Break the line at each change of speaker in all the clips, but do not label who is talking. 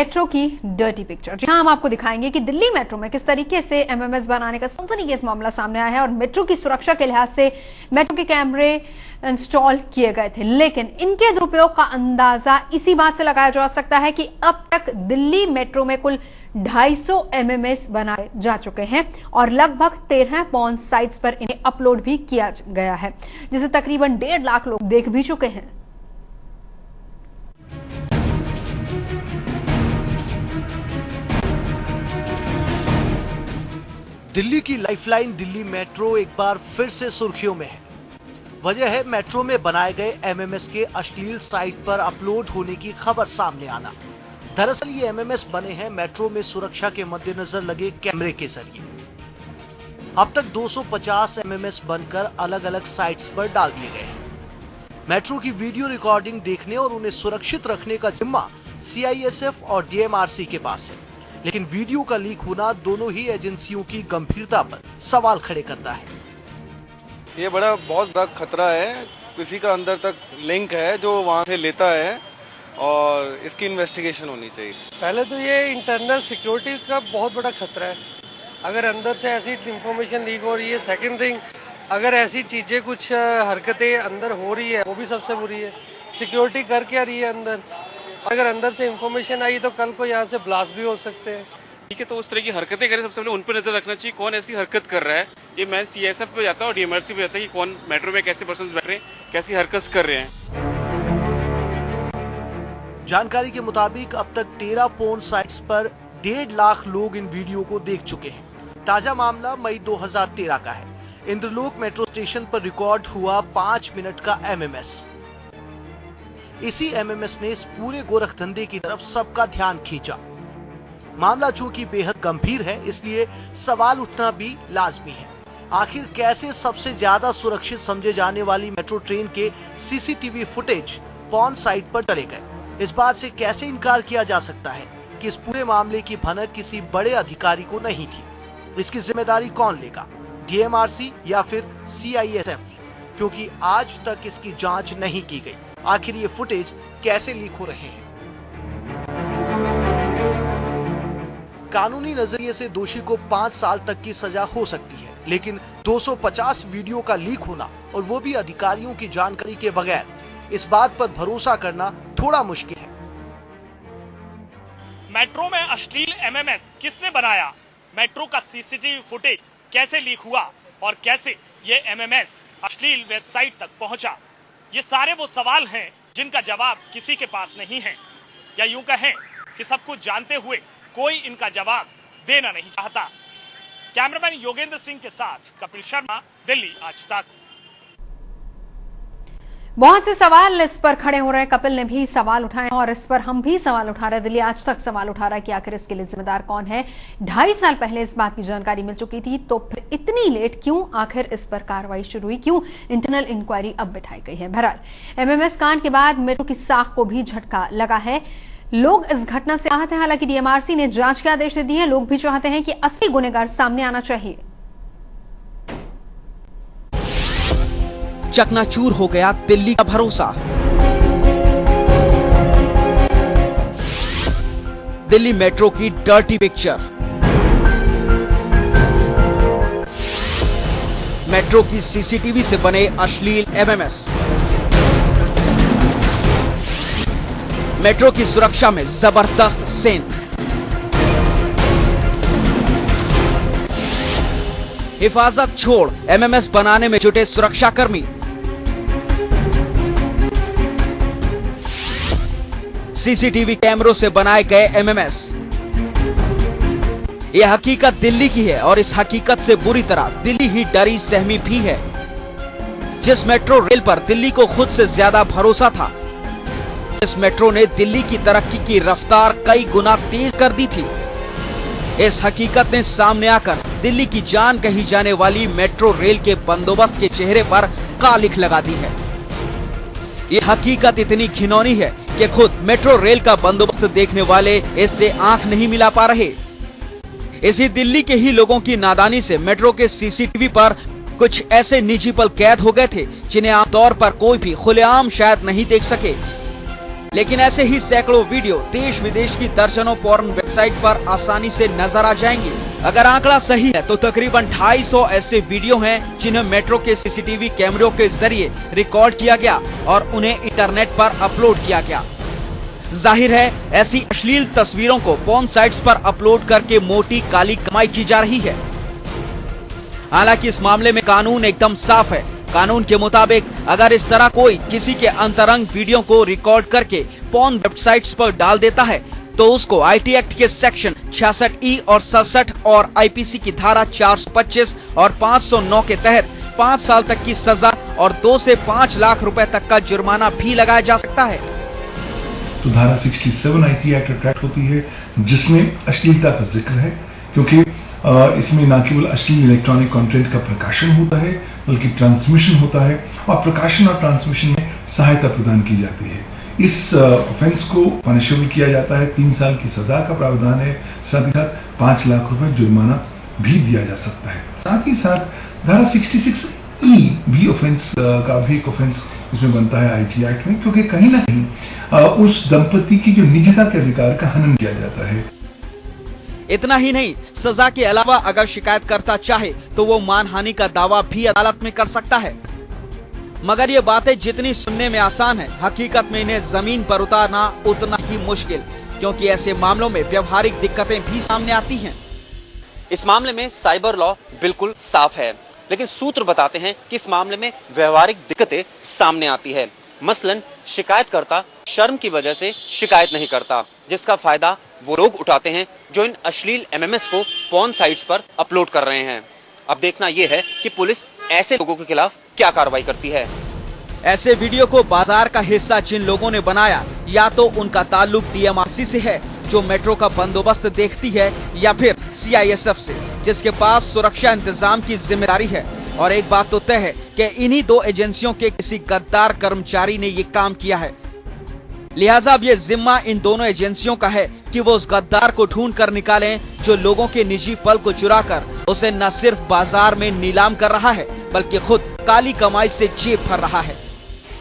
Metro की dirty picture. जहां हम आपको दिखाएंगे कि दिल्ली मेट्रो में किस तरीके से एमएमएस बनाने का सनसनीखेज मामला सामने आया है और मेट्रो की सुरक्षा के लिहाज से मेट्रो के कैमरे इंस्टॉल किए गए थे, लेकिन इनके दुरुपयोग का अंदाजा इसी बात से लगाया जा सकता है कि अब तक दिल्ली मेट्रो में कुल 250 एमएमएस बनाए जा चुके हैं और लगभग 13 पॉर्न साइट्स पर इन्हें अपलोड भी किया गया है, जिसे तकरीबन 1.5 लाख लोग देख भी चुके हैं।
दिल्ली की लाइफलाइन दिल्ली मेट्रो एक बार फिर से सुर्खियों में है। वजह है मेट्रो में बनाए गए एमएमएस के अश्लील साइट पर अपलोड होने की खबर सामने आना। दरअसल ये एमएमएस बने हैं मेट्रो में सुरक्षा के मद्देनजर लगे कैमरे के जरिए। अब तक 250 एमएमएस बनकर अलग अलग साइट्स पर डाल दिए गए हैं। मेट्रो की वीडियो रिकॉर्डिंग देखने और उन्हें सुरक्षित रखने का जिम्मा सीआईएसएफ और डीएमआरसी के पास है, लेकिन वीडियो का लीक होना दोनों ही एजेंसियों की गंभीरता पर सवाल खड़े करता है।
ये बहुत बड़ा खतरा है। किसी का अंदर तक लिंक है जो वहाँ से लेता है और इसकी इन्वेस्टिगेशन होनी चाहिए।
पहले तो ये इंटरनल सिक्योरिटी का बहुत बड़ा खतरा है, अगर अंदर से ऐसी इंफॉर्मेशन लीक हो रही है। सेकंड थिंग, अगर ऐसी चीजें कुछ हरकतें अंदर हो रही है वो भी सबसे बुरी है। सिक्योरिटी कर क्या रही है अंदर, अगर अंदर से इंफॉर्मेशन आई तो कल को यहाँ से ब्लास्ट भी हो सकते हैं।
ठीक है, तो उस तरह की हरकतें करें सबसे पहले उन पर नजर रखना चाहिए, कौन ऐसी हरकत कर रहा है। ये मैं सीएसएफ पे जाता है और डीएमआरसी पे जाता है कि कौन मेट्रो में कैसे पर्सन बैठ रहे हैं, कैसी हरकत कर रहे हैं।
जानकारी के मुताबिक अब तक 13 पोर्न साइट्स पर 1.5 लाख लोग इन वीडियो को देख चुके हैं। ताजा मामला मई 2013 का है। इंद्रलोक मेट्रो स्टेशन पर रिकॉर्ड हुआ 5 मिनट का एमएमएस। इसी एमएमएस ने इस पूरे गोरख धंधे की तरफ सबका ध्यान खींचा। मामला चूंकि बेहद गंभीर है, इसलिए सवाल उठना भी लाजमी है। आखिर कैसे सबसे ज्यादा सुरक्षित समझे जाने वाली मेट्रो ट्रेन के सीसीटीवी फुटेज पॉर्न साइट पर डले गए? इस बात से कैसे इनकार किया जा सकता है कि इस पूरे मामले की भनक किसी बड़े अधिकारी को नहीं थी? इसकी जिम्मेदारी कौन लेगा, डीएमआरसी या फिर सीआईएसएफ? क्योंकि आज तक इसकी जांच नहीं की गई। आखिर ये फुटेज कैसे लीक हो रहे हैं? कानूनी नजरिए से दोषी को 5 साल तक की सजा हो सकती है, लेकिन 250 वीडियो का लीक होना और वो भी अधिकारियों की जानकारी के बगैर, इस बात पर भरोसा करना थोड़ा मुश्किल है।
मेट्रो में अश्लील एमएमएस किसने बनाया? मेट्रो का सीसीटीवी फुटेज कैसे लीक हुआ और कैसे ये एमएमएस अश्लील वेबसाइट तक पहुंचा? ये सारे वो सवाल हैं जिनका जवाब किसी के पास नहीं है, या यूं कहें कि सब कुछ जानते हुए कोई इनका जवाब देना नहीं चाहता। कैमरामैन योगेंद्र सिंह के साथ कपिल शर्मा, दिल्ली आज तक।
बहुत से सवाल इस पर खड़े हो रहे हैं। कपिल ने भी सवाल उठाए और इस पर हम भी सवाल उठा रहे हैं। दिल्ली आज तक सवाल उठा रहा है कि आखिर इसके लिए जिम्मेदार कौन है। 2.5 साल पहले इस बात की जानकारी मिल चुकी थी, तो फिर इतनी लेट क्यों? आखिर इस पर कार्रवाई शुरू हुई क्यों? इंटरनल इंक्वायरी अब बिठाई गई है। बहरहाल एमएमएस कांड के बाद मेट्रो की साख को भी झटका लगा है। लोग इस घटना से आहत हैं। हालांकि डीएमआरसी ने जांच के आदेश दे दिए हैं। लोग भी चाहते हैं कि असली गुनहगार सामने आना चाहिए।
चकनाचूर हो गया दिल्ली का भरोसा। दिल्ली मेट्रो की डर्टी पिक्चर। मेट्रो की सीसीटीवी से बने अश्लील एमएमएस। मेट्रो की सुरक्षा में जबरदस्त सेंध। हिफाजत छोड़ एमएमएस बनाने में जुटे सुरक्षाकर्मी। सीसीटीवी कैमरों से बनाए गए एमएमएस। यह हकीकत दिल्ली की है और इस हकीकत से बुरी तरह दिल्ली ही डरी सहमी भी है। जिस मेट्रो रेल पर दिल्ली को खुद से ज्यादा भरोसा था, इस मेट्रो ने दिल्ली की तरक्की की रफ्तार कई गुना तेज कर दी थी। इस हकीकत ने सामने आकर दिल्ली की जान कही जाने वाली मेट्रो रेल के बंदोबस्त के चेहरे पर कालिख लगा दी है। यह हकीकत इतनी घिनौनी है कि खुद मेट्रो रेल का बंदोबस्त देखने वाले इससे आंख नहीं मिला पा रहे। इसी दिल्ली के ही लोगों की नादानी से मेट्रो के सीसीटीवी पर कुछ ऐसे निजी पल कैद हो गए थे जिन्हें आमतौर पर कोई भी खुलेआम शायद नहीं देख सके। लेकिन ऐसे ही सैकड़ों वीडियो देश विदेश की दर्जनों पॉर्न वेबसाइट पर आसानी से नजर आ जाएंगे। अगर आंकड़ा सही है तो तकरीबन 250 ऐसे वीडियो हैं जिन्हें मेट्रो के सीसीटीवी कैमरों के जरिए रिकॉर्ड किया गया और उन्हें इंटरनेट पर अपलोड किया गया। जाहिर है ऐसी अश्लील तस्वीरों को पॉर्न साइट्स पर अपलोड करके मोटी काली कमाई की जा रही है। हालांकि इस मामले में कानून एकदम साफ है। कानून के मुताबिक अगर इस तरह कोई किसी के अंतरंग वीडियो को रिकॉर्ड करके पॉर्न वेबसाइट्स पर डाल देता है तो उसको आईटी एक्ट के सेक्शन 66E और 67 और आईपीसी की धारा 425 और 509 के तहत 5 साल तक की सजा और 2 से 5 लाख रुपए तक का जुर्माना भी लगाया जा सकता है।
तो धारा 67 आईटी एक्ट अट्रैक्ट होती है जिसमें अश्लीलता का जिक्र है, क्योंकि इसमें न केवल अश्लील इलेक्ट्रॉनिक कंटेंट का प्रकाशन होता है बल्कि ट्रांसमिशन होता है और प्रकाशन और ट्रांसमिशन में सहायता प्रदान की जाती है। इस ऑफेंस को पनिशेबल किया जाता है, 3 साल की सजा का प्रावधान है, साथ ही साथ 5 लाख रुपए जुर्माना भी दिया जा सकता है। साथ ही साथ धारा 66E भी ऑफेंस का भी एक ऑफेंस इसमें बनता है आईटी एक्ट में, क्योंकि कहीं ना कहीं उस दंपति की जो निजता के अधिकार का हनन किया जाता है।
इतना ही नहीं, सजा के अलावा अगर शिकायतकर्ता चाहे तो वो मानहानि का दावा भी अदालत में कर सकता है। मगर ये बातें जितनी सुनने में आसान है, हकीकत में इन्हें जमीन पर उतारना उतना ही मुश्किल, क्योंकि ऐसे मामलों में व्यवहारिक दिक्कतें भी सामने आती हैं।
इस मामले में साइबर लॉ बिल्कुल साफ है, लेकिन सूत्र बताते हैं कि इस मामले में व्यवहारिक दिक्कतें सामने आती है। मसलन शिकायतकर्ता शर्म की वजह से शिकायत नहीं करता, जिसका फायदा वो लोग उठाते हैं जो इन अश्लील एमएमएस को पॉर्न साइट्स पर अपलोड कर रहे हैं। अब देखना यह है कि पुलिस ऐसे लोगों के खिलाफ क्या कार्रवाई करती है।
ऐसे वीडियो को बाजार का हिस्सा जिन लोगों ने बनाया, या तो उनका ताल्लुक डीएमआरसी से है जो मेट्रो का बंदोबस्त देखती है, या फिर सीआईएसएफ से जिसके पास सुरक्षा इंतजाम की जिम्मेदारी है। और एक बात तो तय है कि इन्हीं 2 एजेंसियों के किसी गद्दार कर्मचारी ने ये काम किया है। लिहाजा अब ये जिम्मा इन दोनों एजेंसियों का है कि वो उस गद्दार को ढूंढ कर निकालें जो लोगों के निजी पल को चुराकर उसे न सिर्फ बाजार में नीलाम कर रहा है बल्कि खुद काली कमाई से जेब भर रहा है।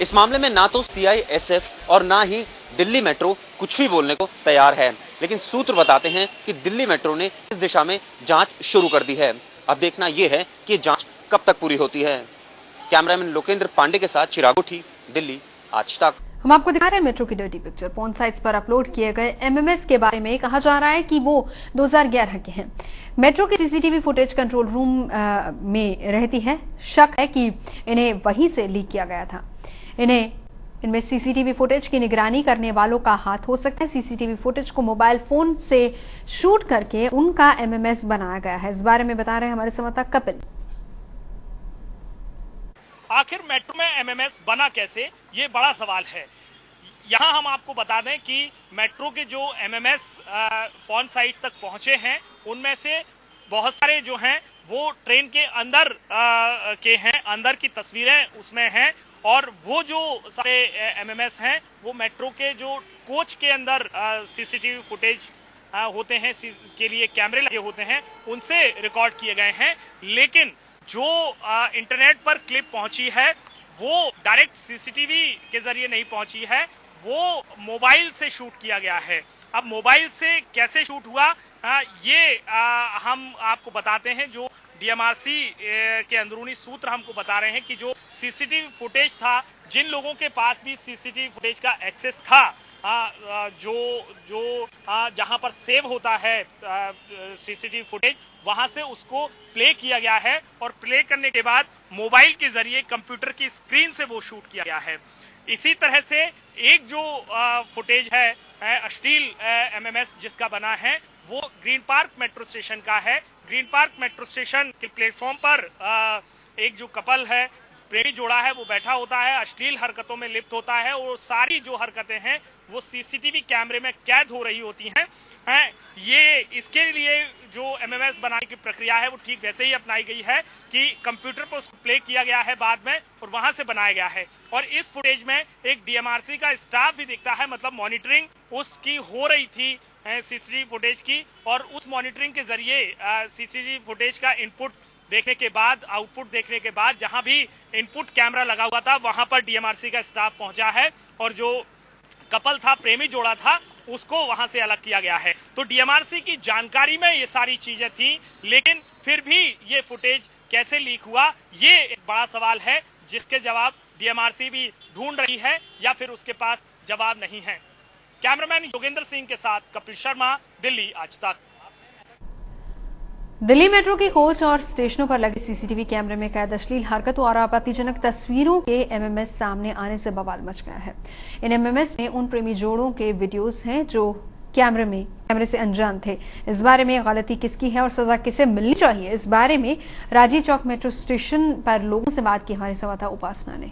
इस मामले में ना तो सीआईएसएफ और ना ही दिल्ली मेट्रो कुछ भी बोलने को तैयार है, लेकिन सूत्र बताते हैं कि दिल्ली मेट्रो ने इस दिशा में जांच शुरू कर दी है। अब देखना यह है कि जांच कब तक पूरी होती है। कैमरामैन लोकेंद्र पांडे के साथ चिराग कोठी, दिल्ली, आज तक।
हम आपको दिखा रहे हैं मेट्रो की डर्टी पिक्चर। पॉर्न साइट्स पर अपलोड किए गए एमएमएस के बारे में कहा जा रहा है कि वो 2011 के हैं। मेट्रो की सीसीटीवी फुटेज कंट्रोल रूम में रहती है। शक है कि इन्हें वहीं से लीक किया गया था। इनमें सीसीटीवी फुटेज की निगरानी करने वालों का हाथ हो सकता है। सीसीटीवी फुटेज को मोबाइल फोन से शूट करके उनका एमएमएस बनाया गया है। इस बारे में बता रहे हैं हमारे संवाददाता कपिल।
आखिर मेट्रो में एमएमएस बना कैसे, ये बड़ा सवाल है। यहाँ हम आपको बता दें कि मेट्रो के जो एमएमएस पॉर्न साइट तक पहुंचे हैं, उनमें से बहुत सारे जो हैं वो ट्रेन के अंदर के हैं, अंदर की तस्वीरें उसमें हैं। और वो जो सारे एमएमएस हैं वो मेट्रो के जो कोच के अंदर सीसीटीवी फुटेज होते हैं, के लिए कैमरे लगे होते हैं, उनसे रिकॉर्ड किए गए हैं। लेकिन जो इंटरनेट पर क्लिप पहुंची है वो डायरेक्ट सीसीटीवी के जरिए नहीं पहुंची है, वो मोबाइल से शूट किया गया है। अब मोबाइल से कैसे शूट हुआ ये हम आपको बताते हैं। जो डीएमआरसी के अंदरूनी सूत्र हमको बता रहे हैं कि जो सीसीटीवी फुटेज था, जिन लोगों के पास भी सीसीटीवी फुटेज का एक्सेस था, जहां पर सेव होता है सीसीटीवी फुटेज, वहां से उसको प्ले किया गया है और प्ले करने के बाद मोबाइल के जरिए कंप्यूटर की स्क्रीन से वो शूट किया गया है। इसी तरह से एक जो फुटेज है अश्लील एमएमएस जिसका बना है, वो ग्रीन पार्क मेट्रो स्टेशन का है। ग्रीन पार्क मेट्रो स्टेशन के प्लेटफॉर्म पर एक जो कपल है, प्रेमी जोड़ा है, वो बैठा होता है, अश्लील हरकतों में लिप्त होता है और सारी जो हरकतें हैं वो सीसीटीवी कैमरे में कैद हो रही होती हैं। ये इसके लिए जो एमएमएस बनाने की प्रक्रिया है वो ठीक वैसे ही अपनाई गई है कि कंप्यूटर पर उसको प्ले किया गया है बाद में और वहां से बनाया गया है। और इस फुटेज में एक डीएमआरसी का स्टाफ भी दिखता है, मतलब मॉनिटरिंग उसकी हो रही थी सीसीटीवी फुटेज की, और उस मॉनिटरिंग के जरिए सीसीटीवी फुटेज का इनपुट देखने के बाद, आउटपुट देखने के बाद, जहां भी इनपुट कैमरा लगा हुआ था वहां पर डीएमआरसी का स्टाफ पहुंचा है और जो कपल था, प्रेमी जोड़ा था, उसको वहां से अलग किया गया है। तो डीएमआरसी की जानकारी में ये सारी चीजें थी, लेकिन फिर भी ये फुटेज कैसे लीक हुआ, ये एक बड़ा सवाल है जिसके जवाब डीएमआरसी भी ढूंढ रही है या फिर उसके पास जवाब नहीं है। कैमरामैन योगेंद्र सिंह के साथ कपिल शर्मा, दिल्ली आज तक।
दिल्ली मेट्रो की कोच और स्टेशनों पर लगे सीसीटीवी कैमरे में कैद अश्लील हरकतों और आपत्तिजनक तस्वीरों के एमएमएस सामने आने से बवाल मच गया है। इन एमएमएस में उन प्रेमी जोड़ों के वीडियोस हैं जो कैमरे से अनजान थे। इस बारे में गलती किसकी है और सजा किसे मिलनी चाहिए, इस बारे में राजीव चौक मेट्रो स्टेशन पर लोगों से बात की हमारी संवाददाता उपासना ने।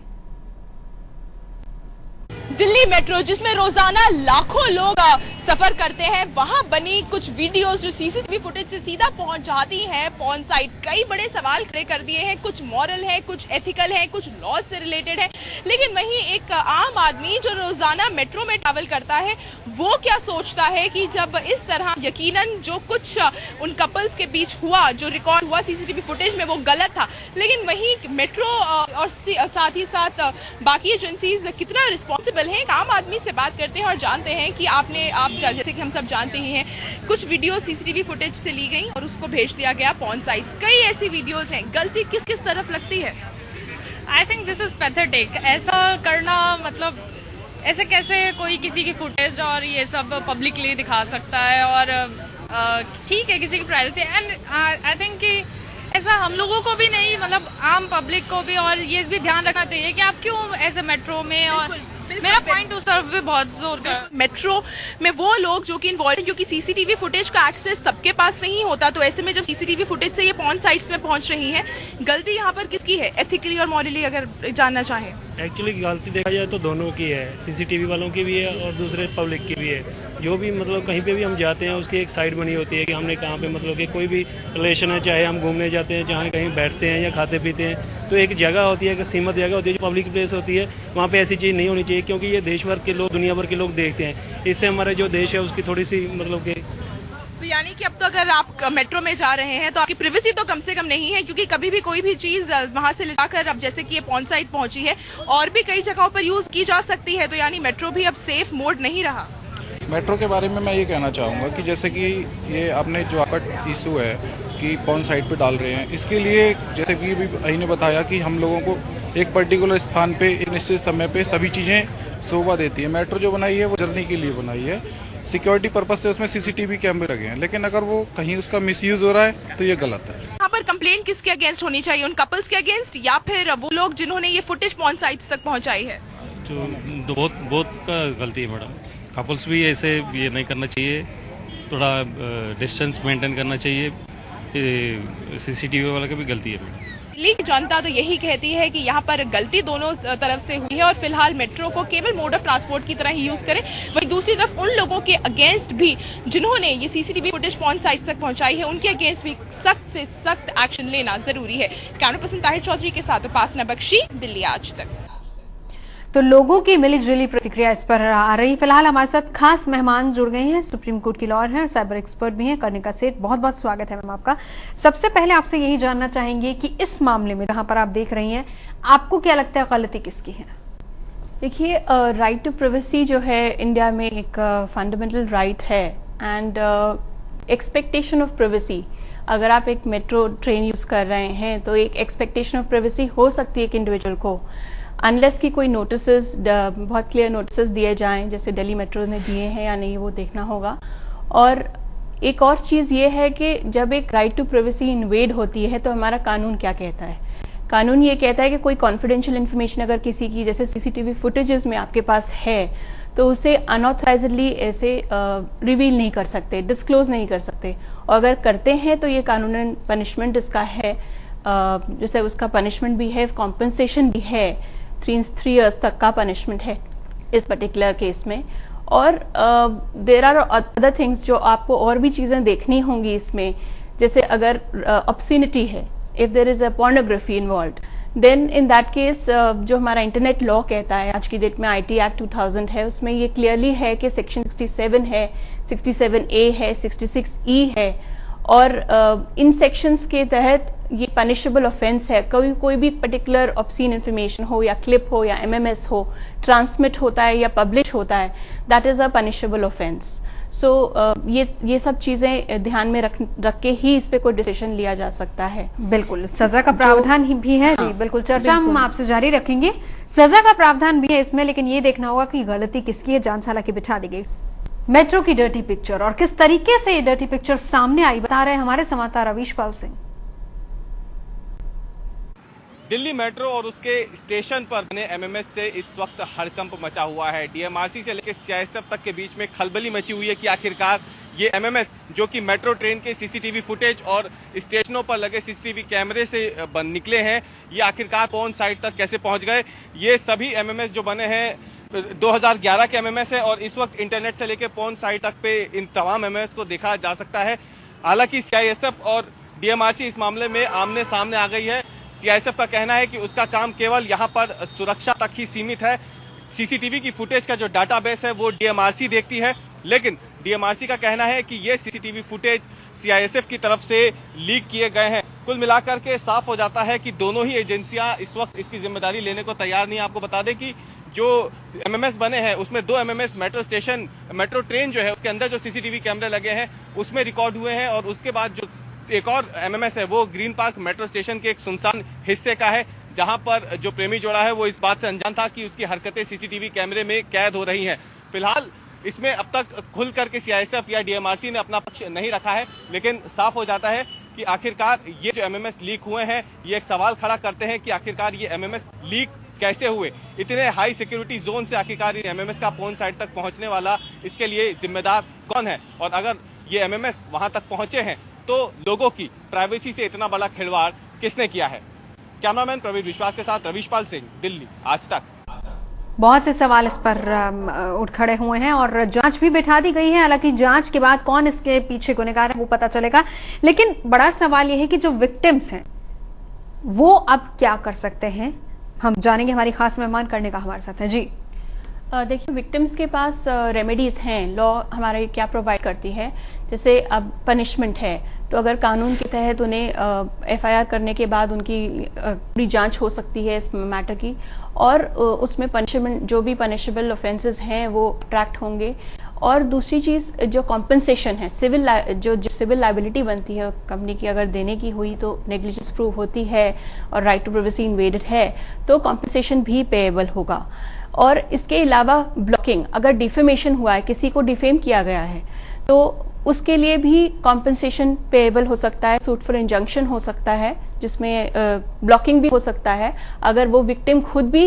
दिल्ली मेट्रो जिसमें रोजाना लाखों लोग सफर करते हैं, वहां बनी कुछ वीडियोस जो सीसीटीवी फुटेज से सीधा पहुंच जाती हैं पॉन साइड, कई बड़े सवाल खड़े कर दिए हैं। कुछ मॉरल है, कुछ एथिकल है, कुछ लॉ से रिलेटेड है। लेकिन वहीं एक आम आदमी जो रोजाना मेट्रो में ट्रैवल करता है, वो क्या सोचता है कि जब इस तरह यकीनन जो कुछ उन कपल्स के बीच हुआ, जो रिकॉर्ड हुआ सीसीटीवी फुटेज में, वो गलत था। लेकिन वहीं मेट्रो और साथ ही साथ बाकी एजेंसीज कितना रिस्पॉन्सिबल है। आम आदमी से बात करते हैं और जानते हैं कि आप जैसे कि हम सब जानते ही हैं, कुछ वीडियो सीसीटीवी फुटेज से ली गई और उसको भेज दिया गया पॉन साइट्स। कई ऐसी वीडियोस हैं, गलती किस किस तरफ लगती है?
I think this is pathetic. ऐसा करना, मतलब ऐसे कैसे कोई किसी की फुटेज और ये सब पब्लिकली दिखा सकता है? और ठीक है, किसी की प्राइवेसी, एंड आई थिंक कि ऐसा हम लोगों को भी नहीं, मतलब आम पब्लिक को भी, और ये भी ध्यान रखना चाहिए कि आप क्यों ऐसे मेट्रो में, और मेरा पॉइंट उस तरफ भी बहुत जोर का।
मेट्रो में वो लोग जो कि इन्वॉल्व हैं, क्योंकि सीसीटीवी फुटेज का एक्सेस सबके पास नहीं होता, तो ऐसे में जब सीसीटीवी फुटेज से ये पॉन साइट्स में पहुंच रही है, गलती यहाँ पर किसकी है, एथिकली और मॉरली, अगर जानना चाहें?
एक्चुअली गलती देखा जाए तो दोनों की है, सीसीटीवी वालों की भी है और दूसरे पब्लिक की भी है। जो भी मतलब कहीं पे भी हम जाते हैं, उसकी एक साइड बनी होती है कि हमने कहाँ पे, मतलब कि कोई भी रिलेशन है, चाहे हम घूमने जाते हैं, चाहे कहीं बैठते हैं या खाते पीते हैं, तो एक जगह होती है, एक सीमित जगह होती है जो पब्लिक प्लेस होती है, वहाँ पे ऐसी चीज़ नहीं होनी चाहिए, क्योंकि ये देश भर के लोग, दुनिया भर के लोग देखते हैं। इससे हमारे जो देश है उसकी थोड़ी सी मतलब कि,
तो यानी कि अब तो अगर आप मेट्रो में जा रहे हैं तो आपकी प्राइवेसी तो कम से कम नहीं है, क्योंकि कभी भी कोई भी चीज वहां से ले जाकर, अब जैसे कि ये पॉन साइट पहुंची है और भी कई जगहों पर यूज की जा सकती है, तो यानी मेट्रो भी अब सेफ मोड नहीं रहा।
मेट्रो के बारे में मैं ये कहना चाहूँगा कि जैसे कि ये आपने जो आपका इशू है कि पॉन साइट पे डाल रहे हैं, इसके लिए जैसे कि भी भाई ने बताया कि हम लोगों को एक पर्टिकुलर स्थान पे एक निश्चित समय पे सभी चीज़ें शोभा देती है। मेट्रो जो बनाई है वो जर्नी के लिए बनाई है, सिक्योरिटी पर्पज से उसमें सीसीटीवी कैमरे लगे हैं, लेकिन अगर वो कहीं उसका मिसयूज हो रहा है तो ये गलत है।
यहाँ पर कंप्लेंट किसके अगेंस्ट होनी चाहिए, उन कपल्स के अगेंस्ट या फिर वो लोग जिन्होंने ये फुटेज पॉन साइट्स तक पहुँचाई है?
जो बहुत का गलती है मैडम। कपल्स भी ऐसे ये नहीं करना चाहिए, थोड़ा डिस्टेंस मेंटेन करना चाहिए। सीसीटीवी वाला की भी गलती है मैडम।
दिल्ली की जनता तो यही कहती है कि यहाँ पर गलती दोनों तरफ से हुई है और फिलहाल मेट्रो को केवल मोड ऑफ ट्रांसपोर्ट की तरह ही यूज करें। वहीं दूसरी तरफ उन लोगों के अगेंस्ट भी जिन्होंने ये सीसीटीवी फुटेज पॉन साइट तक पहुंचाई है, उनके अगेंस्ट भी सख्त से सख्त एक्शन लेना जरूरी है। कैमरा पर्सन ताहिर चौधरी के साथ उपासना बख्शी, दिल्ली आज तक।
तो लोगों की मिलीजुली प्रतिक्रिया इस पर आ रही। फिलहाल हमारे साथ खास मेहमान जुड़ गए हैं, सुप्रीम कोर्ट की लॉयर हैं और साइबर एक्सपर्ट भी हैं, कर्णिका सेठ। बहुत बहुत स्वागत है मैम आपका। सबसे पहले आपसे यही जानना चाहेंगे कि इस मामले में जहां पर आप देख रही हैं, आपको क्या लगता है गलती किसकी है?
देखिए, राइट टू प्राइवेसी जो है इंडिया में एक फंडामेंटल राइट है, एंड एक्सपेक्टेशन ऑफ प्राइवेसी, अगर आप एक मेट्रो ट्रेन यूज कर रहे हैं तो एक एक्सपेक्टेशन ऑफ प्राइवेसी हो सकती है एक इंडिविजुअल को, अनलेस कि कोई नोटिसेस, बहुत क्लियर नोटिसेस दिए जाएं, जैसे दिल्ली मेट्रो ने दिए हैं या नहीं, वो देखना होगा। और एक और चीज़ ये है कि जब एक राइट टू प्राइवेसी इन्वेड होती है तो हमारा कानून क्या कहता है? कानून ये कहता है कि कोई कॉन्फिडेंशियल इन्फॉर्मेशन अगर किसी की, जैसे सीसीटीवी फुटेजेस में आपके पास है, तो उसे अनऑथराइजडली ऐसे रिवील नहीं कर सकते, डिस्क्लोज नहीं कर सकते, और अगर करते हैं तो ये कानूनन पनिशमेंट इसका है, जैसे उसका पनिशमेंट भी है, कॉम्पनसेशन भी है, 3 years तक का पनिशमेंट है इस पर्टिकुलर केस में। और देयर आर अदर थिंग्स जो आपको और भी चीज़ें देखनी होंगी इसमें, जैसे अगर ऑब्सिनिटी है, if there is a pornography involved, then in that case जो हमारा इंटरनेट लॉ कहता है आज की डेट में, IT एक्ट 2000 है, उसमें ये क्लियरली है कि सेक्शन 67 है, 67A है, 66E है, और इन सेक्शंस के तहत ये पनिशेबल ऑफेंस है, कोई भी पर्टिकुलर ऑब्सीन इन्फॉर्मेशन हो या क्लिप हो या MMS हो ट्रांसमिट होता है या पब्लिश होता है, that is a punishable offence. So ये सब चीजें ध्यान में रख के ही इस पे कोई डिसीजन लिया जा सकता है।
बिल्कुल, सजा का प्रावधान भी है। जी बिल्कुल, चर्चा हम आपसे जारी रखेंगे। सजा का प्रावधान भी है इसमें, लेकिन ये देखना होगा कि गलती किसकी है। जांच हालांकि बिठा दी गई। मेट्रो की डर्टी पिक्चर और किस तरीके से ये डर्टी पिक्चर सामने आई, बता रहे हैं हमारे संवाददाता रवीशपाल सिंह।
दिल्ली मेट्रो और उसके स्टेशन पर बने MMS से इस वक्त हड़कंप मचा हुआ है। DMRC से लेकर CISF तक के बीच में खलबली मची हुई है कि आखिरकार ये MMS जो कि मेट्रो ट्रेन के CCTV फुटेज और स्टेशनों पर लगे CCTV कैमरे से निकले हैं, ये आखिरकार कौन साइड तक कैसे पहुंच गए। ये सभी MMS जो बने हैं 2011 के MMS है और इस वक्त इंटरनेट से लेकर पॉन साइट तक पे इन तमाम MMS को देखा जा सकता है। हालांकि CISF और DMRC इस मामले में आमने सामने आ गई है। CISF का कहना है कि उसका काम केवल यहां पर सुरक्षा तक ही सीमित है। CCTV की फुटेज का जो डाटाबेस है वो DMRC देखती है, लेकिन DMRC का कहना है कि ये CCTV फुटेज CISF की तरफ से लीक किए गए हैं। कुल मिलाकर के साफ हो जाता है कि दोनों ही एजेंसियां इस वक्त इसकी जिम्मेदारी लेने को तैयार नहीं है। आपको बता दें कि जो MMS बने हैं उसमें 2 MMS मेट्रो ट्रेन जो है उसके अंदर जो CCTV कैमरे लगे हैं उसमें रिकॉर्ड हुए हैं, और उसके बाद जो एक और MMS है वो ग्रीन पार्क मेट्रो स्टेशन के एक सुनसान हिस्से का है, जहां पर जो प्रेमी जोड़ा है वो इस बात से अनजान था कि उसकी हरकतें CCTV कैमरे में कैद हो रही हैं। फिलहाल इसमें अब तक खुल करके CISF या DMRC ने अपना पक्ष नहीं रखा है, लेकिन साफ हो जाता है कि आखिरकार ये जो MMS लीक हुए हैं ये एक सवाल खड़ा करते हैं कि आखिरकार ये MMS लीक कैसे हुए। इतने हाई सिक्योरिटी जोन से आखिरकार ये MMS का पॉन साइड तक पहुंचने वाला, इसके लिए जिम्मेदार कौन है, और अगर ये MMS वहां तक पहुंचे हैं तो लोगों की प्राइवेसी से इतना बड़ा खिलवाड़ किसने किया है। कैमरामैन प्रवीण विश्वास के साथ रवीशपाल सिंह, दिल्ली, आज तक।
बहुत से सवाल इस पर उठ खड़े हुए हैं और जांच भी बिठा दी गई है। हालांकि जांच के बाद कौन इसके पीछे गुनहगार है वो पता चलेगा, लेकिन बड़ा सवाल यह है कि जो विक्टिम्स हैं वो अब क्या कर सकते हैं, हम जानेंगे। हमारी खास मेहमान करने का हमारे साथ है। जी
देखिए, विक्टिम्स के पास रेमेडीज हैं। लॉ हमारे क्या प्रोवाइड करती है, जैसे अब पनिशमेंट है तो अगर कानून के तहत उन्हें FIR करने के बाद उनकी पूरी जांच हो सकती है इस मैटर की, और उसमें पनिशमेंट जो भी पनिशेबल ऑफेंसेस हैं वो ट्रैक्ट होंगे। और दूसरी चीज़ जो कॉम्पनसेशन है, जो सिविल लाइबिलिटी बनती है कंपनी की, अगर देने की हुई तो नेग्लिजेंस प्रूव होती है और राइट टू प्राइवेसी इन्वेडेड है तो कॉम्पनसेशन भी पेएबल होगा। और इसके अलावा ब्लॉकिंग, अगर डिफेमेशन हुआ है, किसी को डिफेम किया गया है तो उसके लिए भी कॉम्पनसेशन पेएबल हो सकता है। सूट फॉर इंजंक्शन हो सकता है जिसमें ब्लॉकिंग भी हो सकता है। अगर वो विक्टिम खुद भी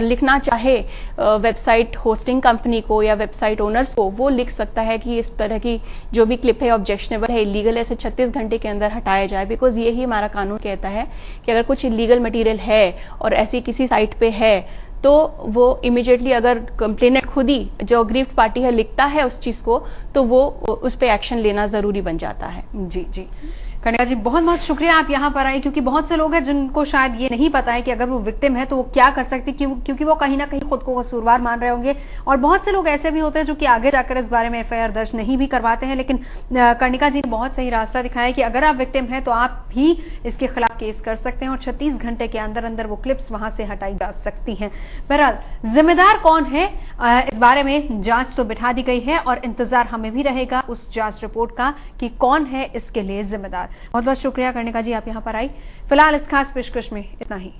लिखना चाहे वेबसाइट होस्टिंग कंपनी को या वेबसाइट ओनर्स को, वो लिख सकता है कि इस तरह की जो भी क्लिप है ऑब्जेक्शनेबल है, इलीगल है, इसे 36 घंटे के अंदर हटाया जाए। बिकॉज यही हमारा कानून कहता है कि अगर कुछ इलीगल मटीरियल है और ऐसी किसी साइट पे है तो वो इमीडिएटली, अगर कंप्लेनेंट खुद ही जो अग्रीव्ड पार्टी है लिखता है उस चीज को, तो वो उस पर एक्शन लेना जरूरी बन जाता है।
जी जी, कन्या जी बहुत बहुत शुक्रिया आप यहाँ पर आए, क्योंकि बहुत से लोग हैं जिनको शायद ये नहीं पता है कि अगर वो विक्टिम है तो वो क्या कर सकती, क्योंकि वो कहीं ना कहीं खुद को कसूरवार मान रहे होंगे। और बहुत से लोग ऐसे भी होते हैं जो कि आगे जाकर इस बारे में FIR दर्ज नहीं भी करवाते हैं। लेकिन कर्णिका जी ने बहुत सही रास्ता दिखाया कि अगर आप विक्टिम हैं तो आप भी इसके खिलाफ केस कर सकते हैं और 36 घंटे के अंदर अंदर वो क्लिप्स वहां से हटाई जा सकती हैं। बहरहाल जिम्मेदार कौन है इस बारे में जांच तो बिठा दी गई है और इंतजार हमें भी रहेगा उस जांच रिपोर्ट का कि कौन है इसके लिए जिम्मेदार। बहुत बहुत शुक्रिया कर्णिका जी आप यहाँ पर आई। फिलहाल इस खास पेशकश में इतना ही।